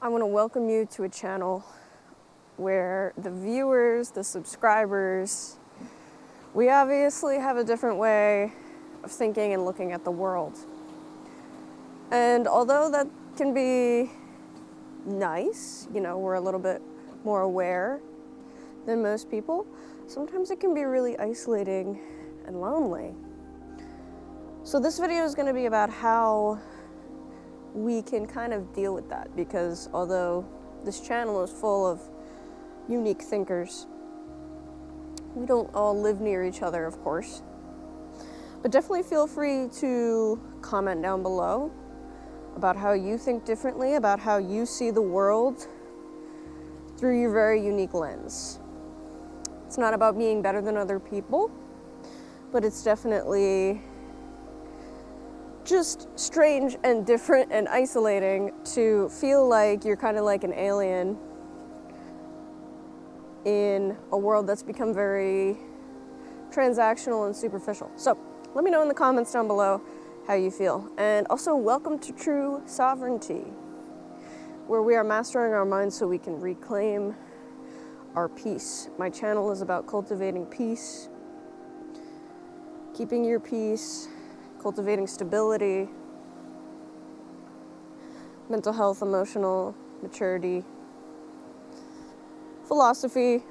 I want to welcome you to a channel where the viewers, the subscribers, we obviously have a different way of thinking and looking at the world. And although that can be nice, we're a little bit more aware than most people, sometimes it can be really isolating and lonely. So this video is going to be about how we can kind of deal with that, because although this channel is full of unique thinkers, we don't all live near each other, of course. But definitely feel free to comment down below about how you think differently, about how you see the world through your very unique lens. It's not about being better than other people, but it's definitely just strange and different and isolating to feel like you're kind of like an alien in a world that's become very transactional and superficial. So let me know in the comments down below how you feel. And also welcome to Treu Sovereignty, where we are mastering our minds so we can reclaim our peace. My channel is about cultivating peace, keeping your peace, cultivating stability, mental health, emotional maturity, philosophy.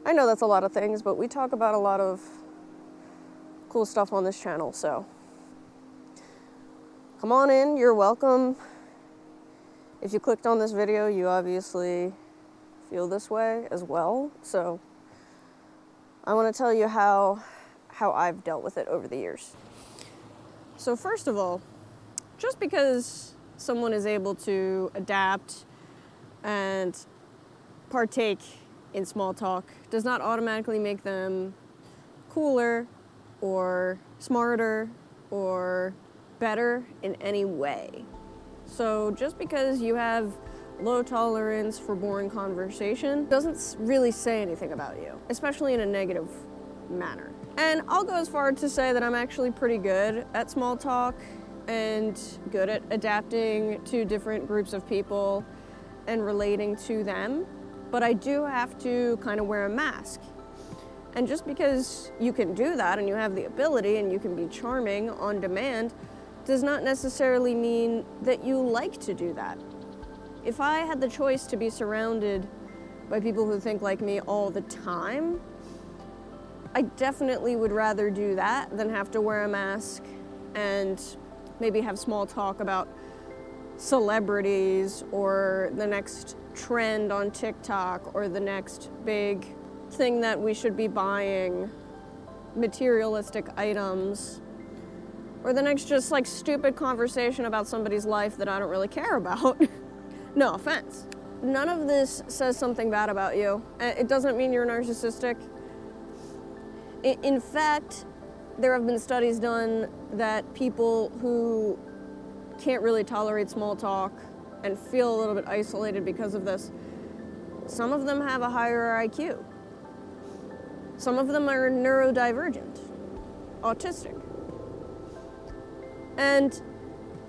I know that's a lot of things, but we talk about a lot of cool stuff on this channel, so come on in, you're welcome. If you clicked on this video, you obviously feel this way as well, so I want to tell you how I've dealt with it over the years. So first of all, just because someone is able to adapt and partake in small talk does not automatically make them cooler or smarter or better in any way. So just because you have low tolerance for boring conversation doesn't really say anything about you, especially in a negative manner. And I'll go as far to say that I'm actually pretty good at small talk and good at adapting to different groups of people and relating to them, but I do have to kind of wear a mask. And just because you can do that and you have the ability and you can be charming on demand does not necessarily mean that you like to do that. If I had the choice to be surrounded by people who think like me all the time, I definitely would rather do that than have to wear a mask and maybe have small talk about celebrities or the next trend on TikTok or the next big thing that we should be buying, materialistic items, or the next just like stupid conversation about somebody's life that I don't really care about. No offense. None of this says something bad about you. It doesn't mean you're narcissistic. In fact, there have been studies done that people who can't really tolerate small talk and feel a little bit isolated because of this, some of them have a higher IQ. Some of them are neurodivergent, autistic. And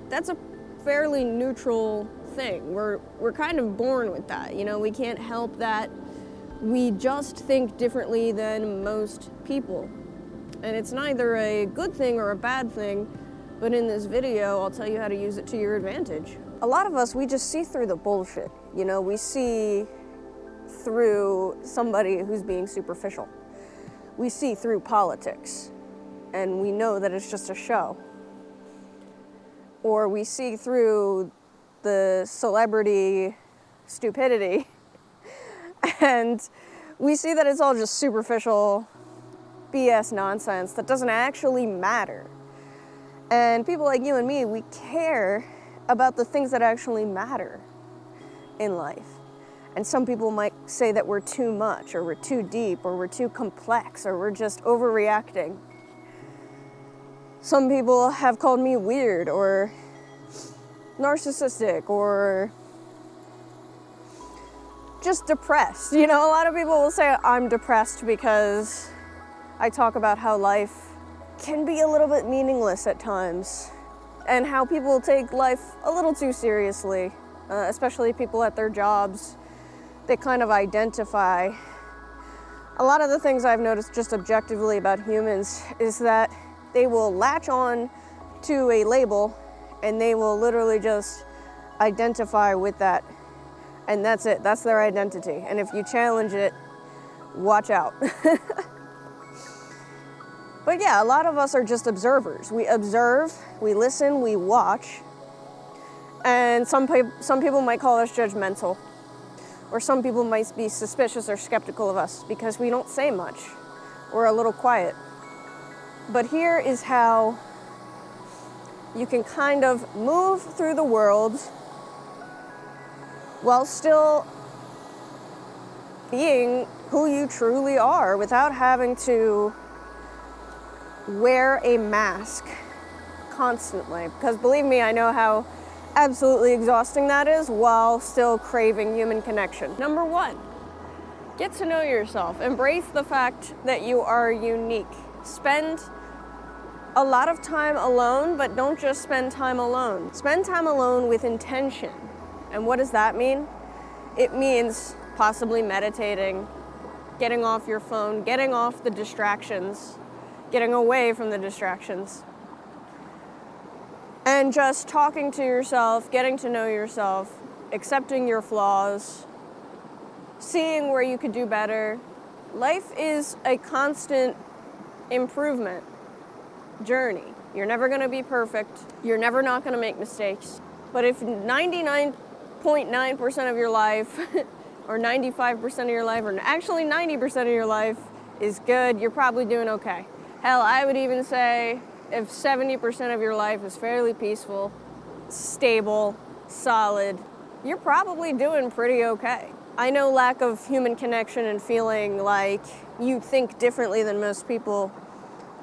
that's a fairly neutral thing. We're kind of born with that, we can't help that. We just think differently than most people. And it's neither a good thing or a bad thing, but in this video, I'll tell you how to use it to your advantage. A lot of us, we just see through the bullshit. We see through somebody who's being superficial. We see through politics, and we know that it's just a show. Or we see through the celebrity stupidity, and we see that it's all just superficial BS nonsense that doesn't actually matter. And people like you and me, we care about the things that actually matter in life. And some people might say that we're too much, or we're too deep, or we're too complex, or we're just overreacting. Some people have called me weird, or narcissistic, or just depressed. A lot of people will say I'm depressed because I talk about how life can be a little bit meaningless at times and how people take life a little too seriously especially people at their jobs. They kind of identify. A lot of the things I've noticed just objectively about humans is that they will latch on to a label and they will literally just identify with that. And that's it, that's their identity. And if you challenge it, watch out. But yeah, a lot of us are just observers. We observe, we listen, we watch. And some people might call us judgmental. Or some people might be suspicious or skeptical of us because we don't say much. We're a little quiet. But here is how you can kind of move through the world while still being who you truly are without having to wear a mask constantly. Because believe me, I know how absolutely exhausting that is while still craving human connection. Number one, get to know yourself. Embrace the fact that you are unique. Spend a lot of time alone, but don't just spend time alone. Spend time alone with intention. And what does that mean? It means possibly meditating, getting off your phone, getting off the distractions, getting away from the distractions. And just talking to yourself, getting to know yourself, accepting your flaws, seeing where you could do better. Life is a constant improvement journey. You're never going to be perfect. You're never not going to make mistakes. But if 99.9% of your life, or 95% of your life, or actually 90% of your life is good, you're probably doing okay. Hell, I would even say if 70% of your life is fairly peaceful, stable, solid, you're probably doing pretty okay. I know lack of human connection and feeling like you think differently than most people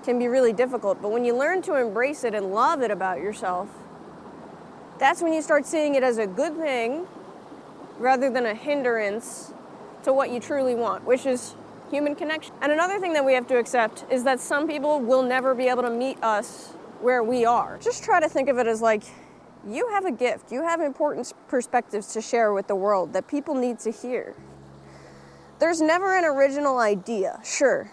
can be really difficult, but when you learn to embrace it and love it about yourself, that's when you start seeing it as a good thing rather than a hindrance to what you truly want, which is human connection. And another thing that we have to accept is that some people will never be able to meet us where we are. Just try to think of it as like, you have a gift, you have important perspectives to share with the world that people need to hear. There's never an original idea, sure.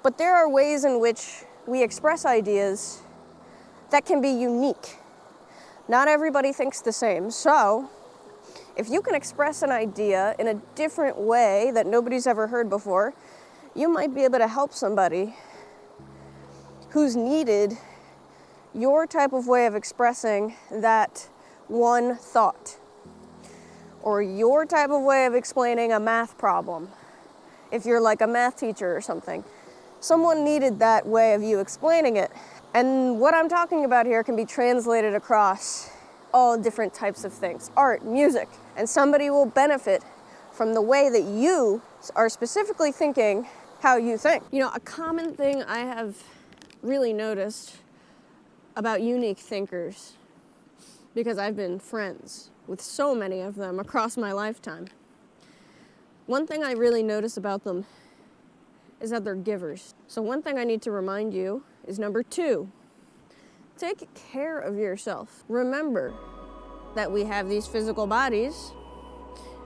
But there are ways in which we express ideas that can be unique. Not everybody thinks the same, so if you can express an idea in a different way that nobody's ever heard before, you might be able to help somebody who's needed your type of way of expressing that one thought, or your type of way of explaining a math problem. If you're like a math teacher or something, someone needed that way of you explaining it. And what I'm talking about here can be translated across all different types of things, art, music, and somebody will benefit from the way that you are specifically thinking how you think. You know, a common thing I have really noticed about unique thinkers, because I've been friends with so many of them across my lifetime, one thing I really notice about them is that they're givers. So one thing I need to remind you is number two, take care of yourself. Remember that we have these physical bodies,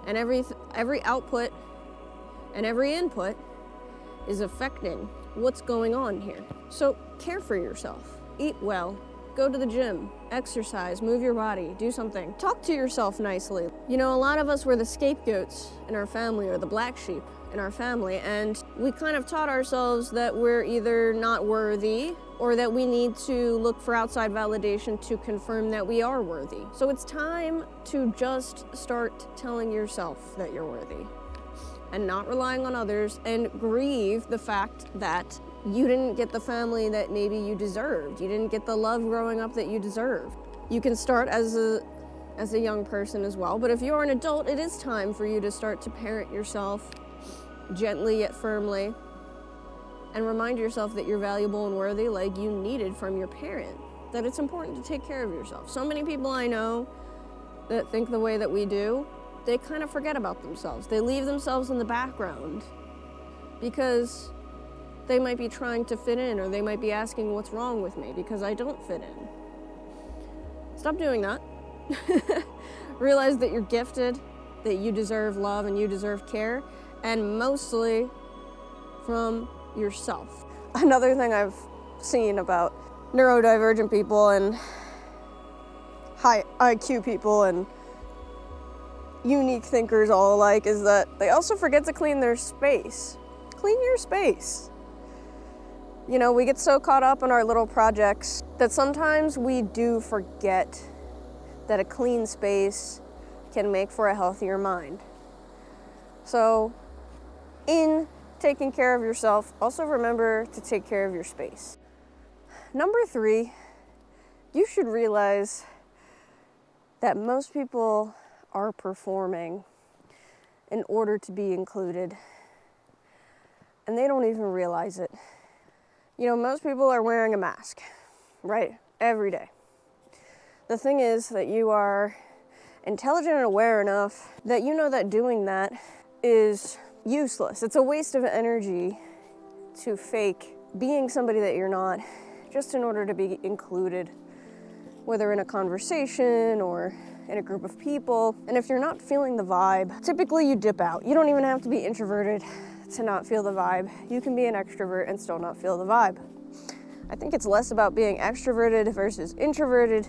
and every output and every input is affecting what's going on here. So care for yourself. Eat well, go to the gym, exercise, move your body, do something. Talk to yourself nicely. You know, a lot of us were the scapegoats in our family, or the black sheep in our family, and we kind of taught ourselves that we're either not worthy or that we need to look for outside validation to confirm that we are worthy. So it's time to just start telling yourself that you're worthy and not relying on others, and grieve the fact that you didn't get the family that maybe you deserved. You didn't get the love growing up that you deserved. You can start as a young person as well, but if you're an adult, it is time for you to start to parent yourself gently yet firmly, and remind yourself that you're valuable and worthy like you needed from your parent, that it's important to take care of yourself. So many people I know that think the way that we do, they kind of forget about themselves. They leave themselves in the background because they might be trying to fit in, or they might be asking what's wrong with me because I don't fit in. Stop doing that. Realize that you're gifted, that you deserve love and you deserve care, and mostly from yourself. Another thing I've seen about neurodivergent people and high IQ people and unique thinkers all alike is that they also forget to clean their space. Clean your space. You know, we get so caught up in our little projects that sometimes we do forget that a clean space can make for a healthier mind. So, in taking care of yourself, also remember to take care of your space. Number 3, you should realize that most people are performing in order to be included, and they don't even realize it. You know, most people are wearing a mask, right? Every day. The thing is that you are intelligent and aware enough that you know that doing that is useless. It's a waste of energy to fake being somebody that you're not just in order to be included, whether in a conversation or in a group of people. And if you're not feeling the vibe, typically you dip out. You don't even have to be introverted to not feel the vibe. You can be an extrovert and still not feel the vibe. I think it's less about being extroverted versus introverted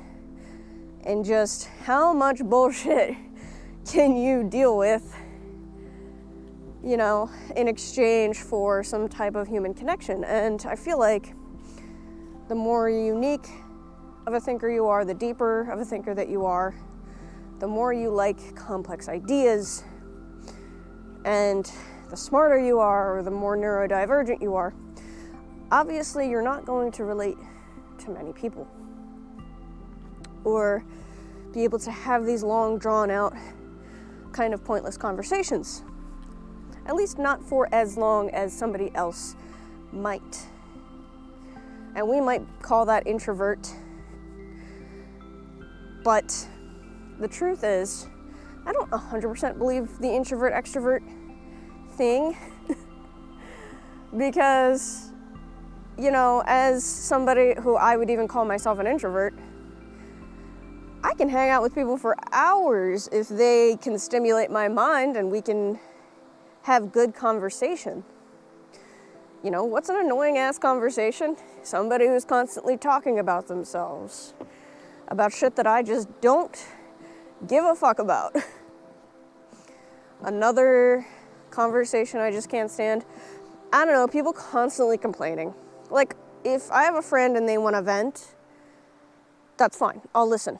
and just how much bullshit can you deal with, you know, in exchange for some type of human connection. And I feel like the more unique of a thinker you are, the deeper of a thinker that you are, the more you like complex ideas, and the smarter you are, or the more neurodivergent you are, obviously you're not going to relate to many people or be able to have these long, drawn-out, kind of pointless conversations. At least not for as long as somebody else might. And we might call that introvert. But the truth is, I don't 100% believe the introvert-extrovert thing. Because, you know, as somebody who I would even call myself an introvert, I can hang out with people for hours if they can stimulate my mind and we can have good conversation. You know, what's an annoying ass conversation? Somebody who's constantly talking about themselves, about shit that I just don't give a fuck about. Another conversation I just can't stand, I don't know, people constantly complaining. Like, if I have a friend and they want to vent, that's fine, I'll listen.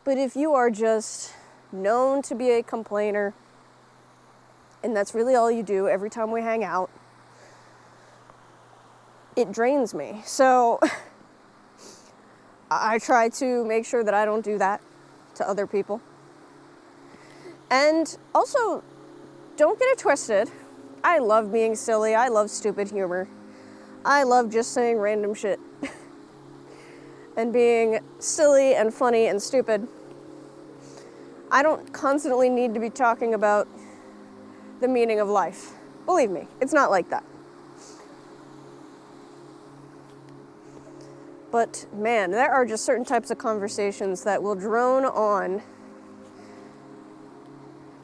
But if you are just known to be a complainer, and that's really all you do every time we hang out, it drains me. So I try to make sure that I don't do that to other people. And also, don't get it twisted. I love being silly. I love stupid humor. I love just saying random shit and being silly and funny and stupid. I don't constantly need to be talking about the meaning of life. Believe me, it's not like that. But man, there are just certain types of conversations that will drone on,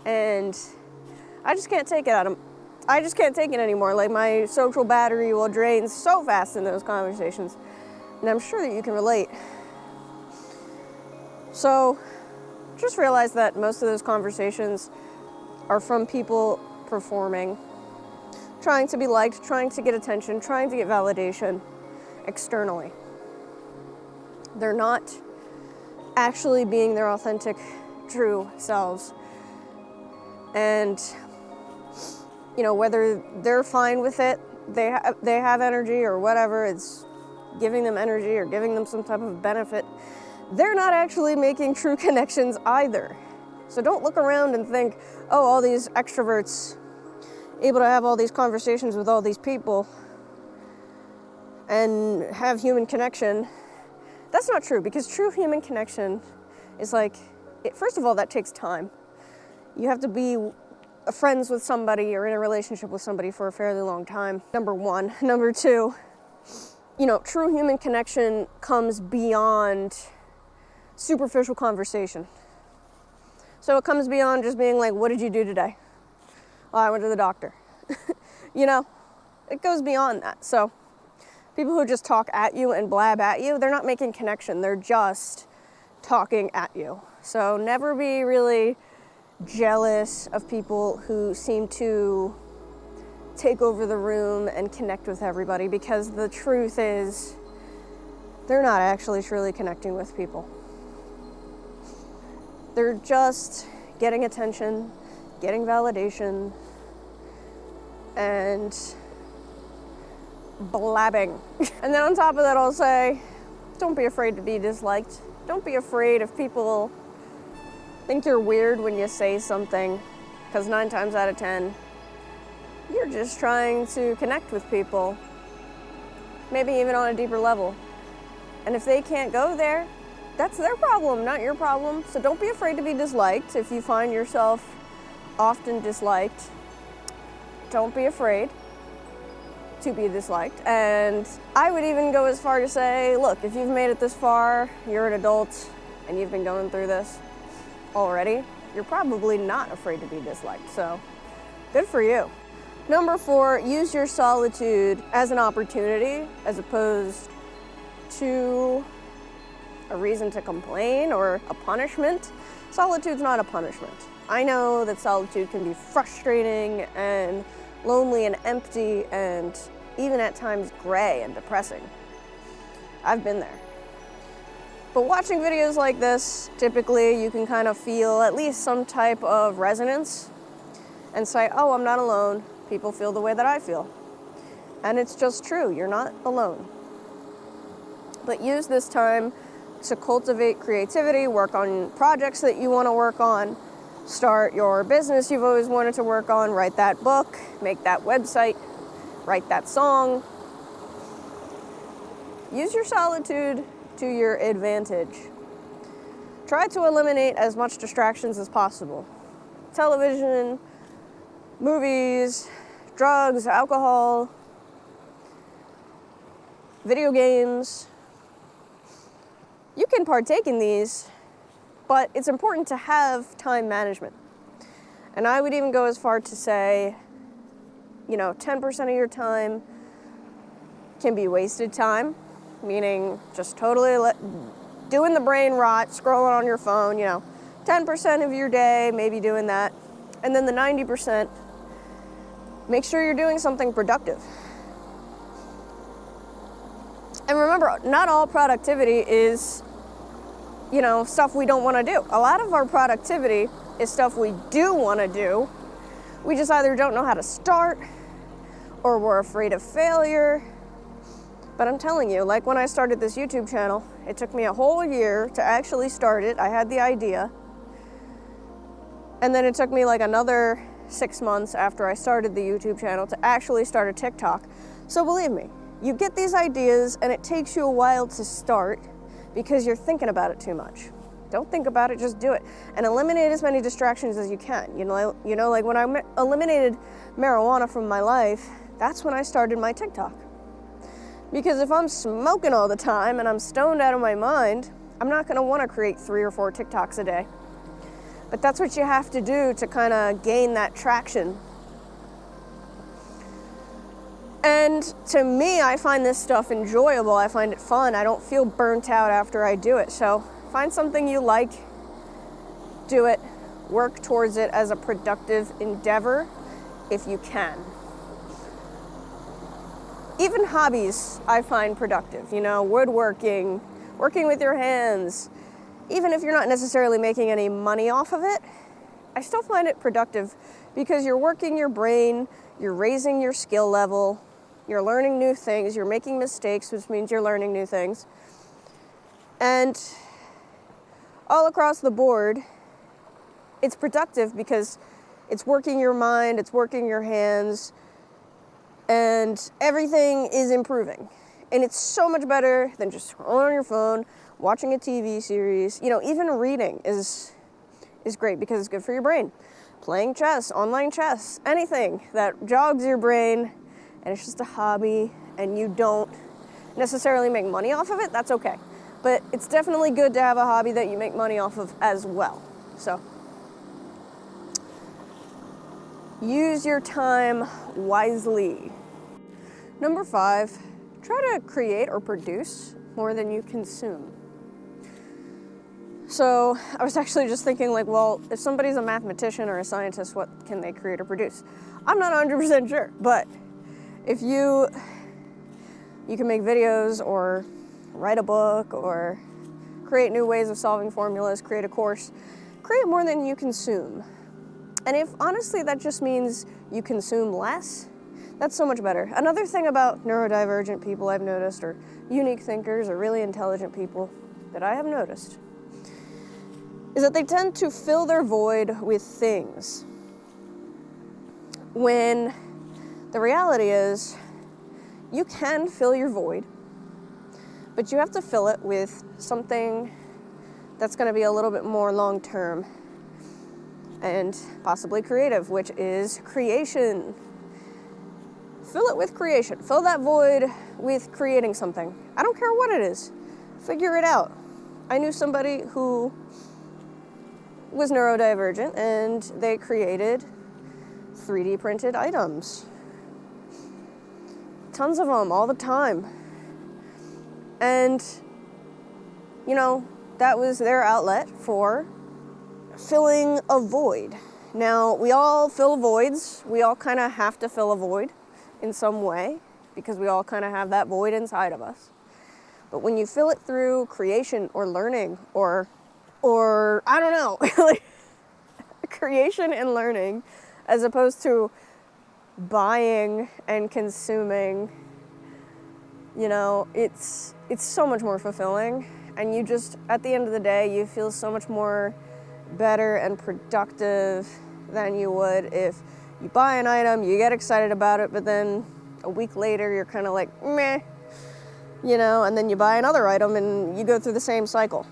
and I just can't take it I just can't take it anymore. Like, my social battery will drain so fast in those conversations, and I'm sure that you can relate. So just realize that most of those conversations are from people performing, trying to be liked, trying to get attention, trying to get validation externally. They're not actually being their authentic, true selves. And, you know, whether they're fine with it, they have energy or whatever, it's giving them energy or giving them some type of benefit, they're not actually making true connections either. So don't look around and think, oh, all these extroverts able to have all these conversations with all these people and have human connection. That's not true, because true human connection is like, first of all, that takes time. You have to be friends with somebody or in a relationship with somebody for a fairly long time, number one. Number two, you know, true human connection comes beyond superficial conversation. So it comes beyond just being like, what did you do today? Oh, I went to the doctor. You know, it goes beyond that. So people who just talk at you and blab at you, they're not making connection. They're just talking at you. So never be really jealous of people who seem to take over the room and connect with everybody, because the truth is they're not actually truly connecting with people. They're just getting attention, getting validation, and blabbing. And then on top of that, I'll say, don't be afraid to be disliked. Don't be afraid if people think you're weird when you say something, because 9 times out of 10, you're just trying to connect with people, maybe even on a deeper level. And if they can't go there, that's their problem, not your problem. So don't be afraid to be disliked. If you find yourself often disliked, don't be afraid to be disliked. And I would even go as far to say, look, if you've made it this far, you're an adult, and you've been going through this already, you're probably not afraid to be disliked. So good for you. Number 4, use your solitude as an opportunity as opposed to a reason to complain or a punishment. Solitude's not a punishment. I know that solitude can be frustrating and lonely and empty and even at times gray and depressing. I've been there. But watching videos like this, typically you can kind of feel at least some type of resonance and say, oh, I'm not alone. People feel the way that I feel. And it's just true, you're not alone. But use this time to cultivate creativity, work on projects that you want to work on, start your business you've always wanted to work on, write that book, make that website, write that song. Use your solitude to your advantage. Try to eliminate as much distractions as possible. Television, movies, drugs, alcohol, video games. You can partake in these, but it's important to have time management. And I would even go as far to say, 10% of your time can be wasted time, meaning just totally doing the brain rot, scrolling on your phone, 10% of your day, maybe doing that. And then the 90%, make sure you're doing something productive. And remember, not all productivity is, stuff we don't want to do. A lot of our productivity is stuff we do want to do. We just either don't know how to start or we're afraid of failure. But I'm telling you, like when I started this YouTube channel, it took me a whole year to actually start it. I had the idea. And then it took me like another 6 months after I started the YouTube channel to actually start a TikTok. So believe me, you get these ideas and it takes you a while to start because you're thinking about it too much. Don't think about it, just do it. And eliminate as many distractions as you can. Like when I eliminated marijuana from my life, that's when I started my TikTok. Because if I'm smoking all the time and I'm stoned out of my mind, I'm not gonna wanna create 3 or 4 TikToks a day. But that's what you have to do to kind of gain that traction. And to me, I find this stuff enjoyable. I find it fun. I don't feel burnt out after I do it. So find something you like, do it, work towards it as a productive endeavor if you can. Even hobbies I find productive, woodworking, working with your hands. Even if you're not necessarily making any money off of it, I still find it productive because you're working your brain, you're raising your skill level, you're learning new things, you're making mistakes, which means you're learning new things. And all across the board, it's productive because it's working your mind, it's working your hands, and everything is improving. And it's so much better than just scrolling on your phone, watching a TV series. Even reading is great because it's good for your brain. Playing chess, online chess, anything that jogs your brain, and it's just a hobby, and you don't necessarily make money off of it, that's okay. but it's definitely good to have a hobby that you make money off of as well. So use your time wisely. Number 5, try to create or produce more than you consume. So I was actually just thinking like, well, if somebody's a mathematician or a scientist, what can they create or produce? I'm not 100% sure, but if you can make videos or write a book or create new ways of solving formulas, create a course, create more than you consume. And if honestly that just means you consume less, that's so much better. Another thing about neurodivergent people I've noticed, or unique thinkers, or really intelligent people that I have noticed, is that they tend to fill their void with things, when the reality is you can fill your void, but you have to fill it with something that's going to be a little bit more long-term and possibly creative, which is creation. Fill it with creation. Fill that void with creating something. I don't care what it is. Figure it out. I knew somebody who was neurodivergent and they created 3D printed items. Tons of them all the time. And, you know, that was their outlet for filling a void. Now, we all fill voids. We all kind of have to fill a void in some way because we all kind of have that void inside of us. But when you fill it through creation or learning or I don't know, like creation and learning, as opposed to buying and consuming, you know, it's so much more fulfilling. And you just, at the end of the day, you feel so much more better and productive than you would if you buy an item, you get excited about it, but then a week later you're kind of like, meh, you know, and then you buy another item and you go through the same cycle.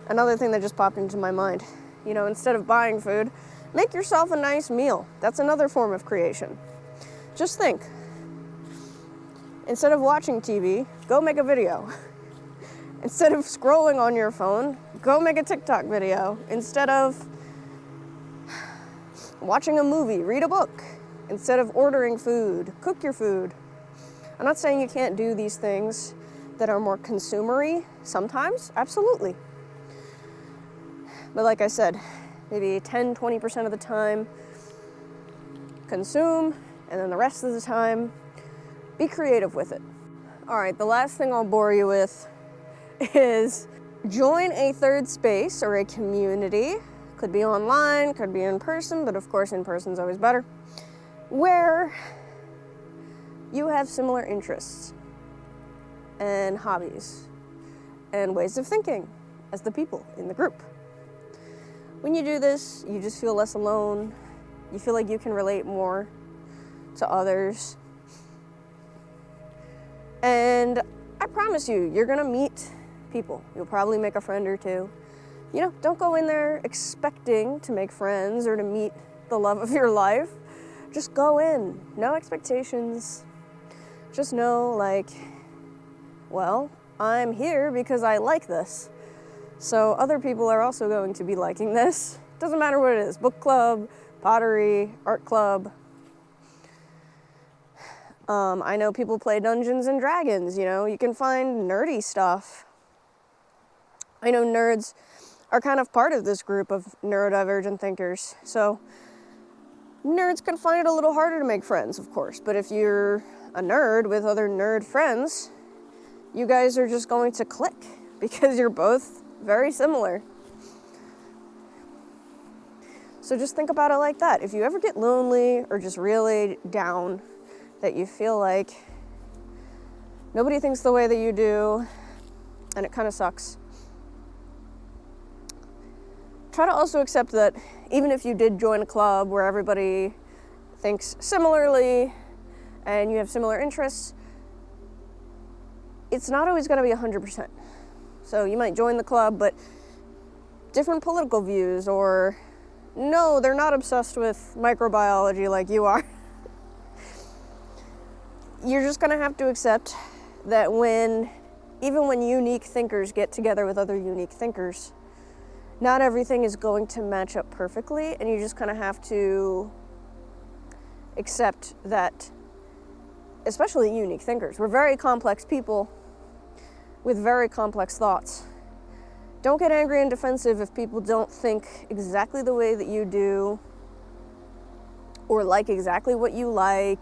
Another thing that just popped into my mind, you know, instead of buying food, make yourself a nice meal. That's another form of creation. Just think, instead of watching TV, go make a video. Instead of scrolling on your phone, go make a TikTok video. Instead of watching a movie, read a book. Instead of ordering food, cook your food. I'm not saying you can't do these things that are more consumery sometimes, absolutely. But like I said, maybe 10-20% of the time, consume, and then the rest of the time, be creative with it. All right, the last thing I'll bore you with is join a third space or a community. Could be online, could be in person, but of course in person is always better, where you have similar interests and hobbies and ways of thinking as the people in the group. When you do this, you just feel less alone. You feel like you can relate more to others. And I promise you, you're gonna meet people. You'll probably make a friend or two. You know, don't go in there expecting to make friends or to meet the love of your life. Just go in, no expectations. Just know, like, well, I'm here because I like this. So other people are also going to be liking this. Doesn't matter what it is, book club, pottery, art club. I know people play Dungeons and Dragons, you know, you can find nerdy stuff. I know nerds are kind of part of this group of neurodivergent thinkers. So nerds can find it a little harder to make friends, of course. But if you're a nerd with other nerd friends, you guys are just going to click because you're both very similar. So just think about it like that. If you ever get lonely or just really down, that you feel like nobody thinks the way that you do, and it kind of sucks, try to also accept that even if you did join a club where everybody thinks similarly and you have similar interests, it's not always going to be 100%. So you might join the club, but different political views, or no, they're not obsessed with microbiology like you are. You're just going to have to accept that when even when unique thinkers get together with other unique thinkers, not everything is going to match up perfectly, and you just kind of have to accept that, especially unique thinkers, we're very complex people with very complex thoughts. Don't get angry and defensive if people don't think exactly the way that you do or like exactly what you like.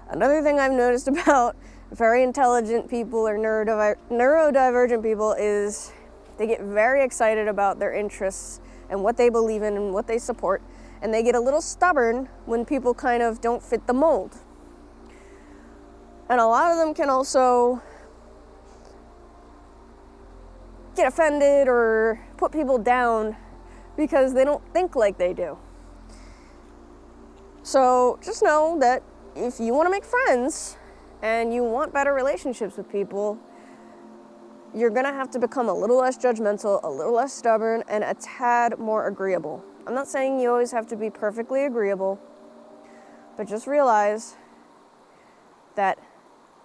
Another thing I've noticed about very intelligent people or neurodivergent people is they get very excited about their interests and what they believe in and what they support, and they get a little stubborn when people kind of don't fit the mold. And a lot of them can also get offended or put people down because they don't think like they do. So just know that if you want to make friends and you want better relationships with people, you're going to have to become a little less judgmental, a little less stubborn, and a tad more agreeable. I'm not saying you always have to be perfectly agreeable, but just realize that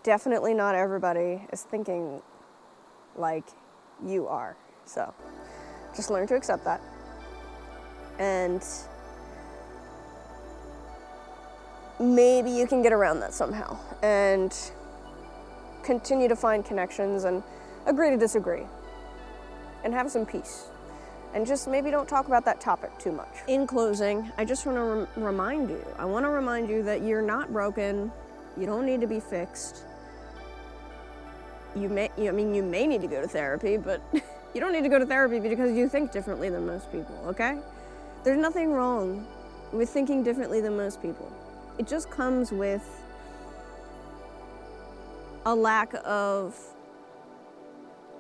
definitely not everybody is thinking like you are. So just learn to accept that. And maybe you can get around that somehow and continue to find connections and agree to disagree and have some peace. And just maybe don't talk about that topic too much. In closing, I just want to remind you that you're not broken. You don't need to be fixed. You may need to go to therapy, but you don't need to go to therapy because you think differently than most people, okay? There's nothing wrong with thinking differently than most people. It just comes with a lack of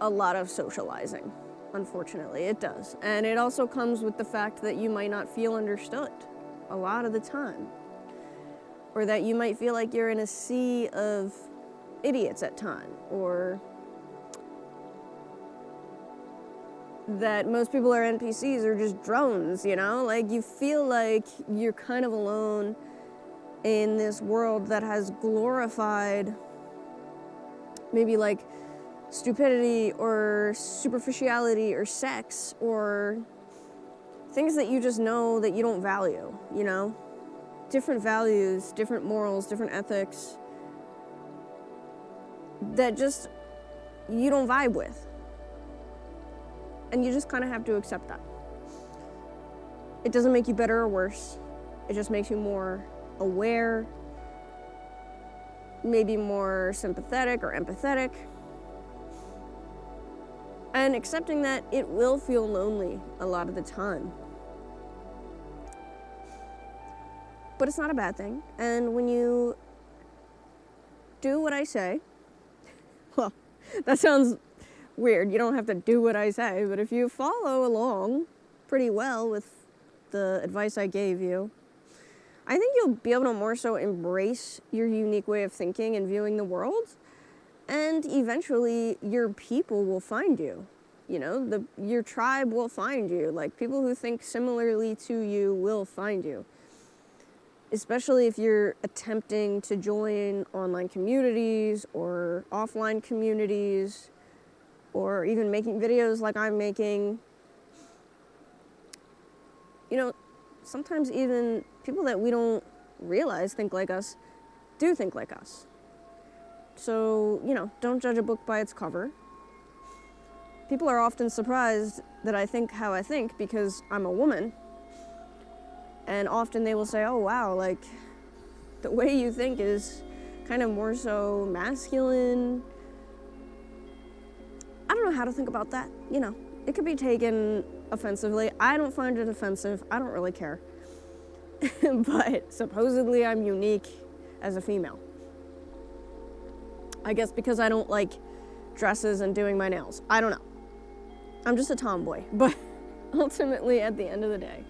a lot of socializing. Unfortunately, it does. And it also comes with the fact that you might not feel understood a lot of the time. Or that you might feel like you're in a sea of idiots at times. Or that most people are NPCs or just drones, you know? Like, you feel like you're kind of alone in this world that has glorified maybe like stupidity or superficiality or sex or things that you just know that you don't value, you know? Different values, different morals, different ethics that just you don't vibe with. And you just kind of have to accept that. It doesn't make you better or worse. It just makes you more aware, maybe more sympathetic or empathetic. And accepting that it will feel lonely a lot of the time. But it's not a bad thing. And when you do what I say, well, that sounds weird. You don't have to do what I say, but if you follow along pretty well with the advice I gave you, I think you'll be able to more so embrace your unique way of thinking and viewing the world, and eventually your people will find you. You know, your tribe will find you. Like, people who think similarly to you will find you. Especially if you're attempting to join online communities or offline communities, or even making videos like I'm making. You know, sometimes even people that we don't realize think like us do think like us. So, you know, don't judge a book by its cover. People are often surprised that I think how I think because I'm a woman. And often they will say, oh wow, like the way you think is kind of more so masculine. I don't know how to think about that. You know, it could be taken offensively. I don't find it offensive. I don't really care. But supposedly I'm unique as a female. I guess because I don't like dresses and doing my nails. I don't know. I'm just a tomboy. But ultimately, at the end of the day,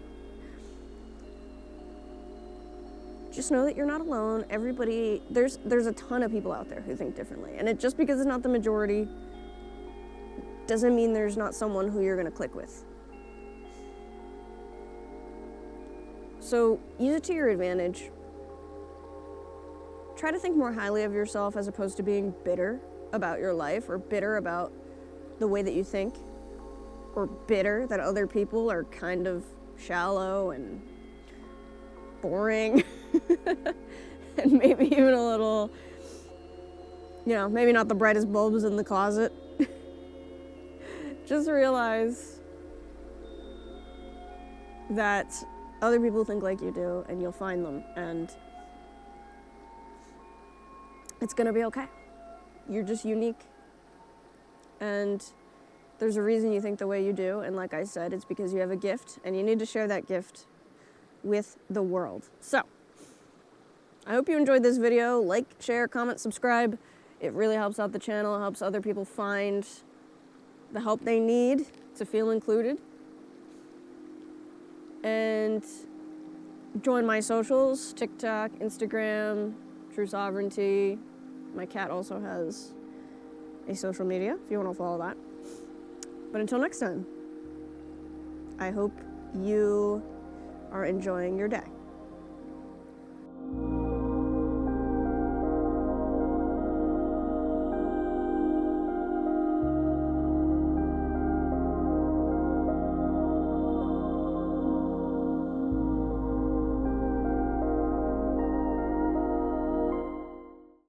just know that you're not alone. Everybody, there's a ton of people out there who think differently. And just because it's not the majority doesn't mean there's not someone who you're going to click with. So use it to your advantage. Try to think more highly of yourself as opposed to being bitter about your life, or bitter about the way that you think, or bitter that other people are kind of shallow and boring, and maybe even a little, maybe not the brightest bulbs in the closet, just realize that other people think like you do, and you'll find them, and it's gonna be okay. You're just unique, and there's a reason you think the way you do, and like I said, it's because you have a gift, and you need to share that gift with the world. So, I hope you enjoyed this video. Like, share, comment, subscribe. It really helps out the channel, helps other people find the help they need to feel included. And join my socials, TikTok, Instagram, Treu Sovereignty. My cat also has a social media if you want to follow that. But until next time, I hope you are enjoying your day.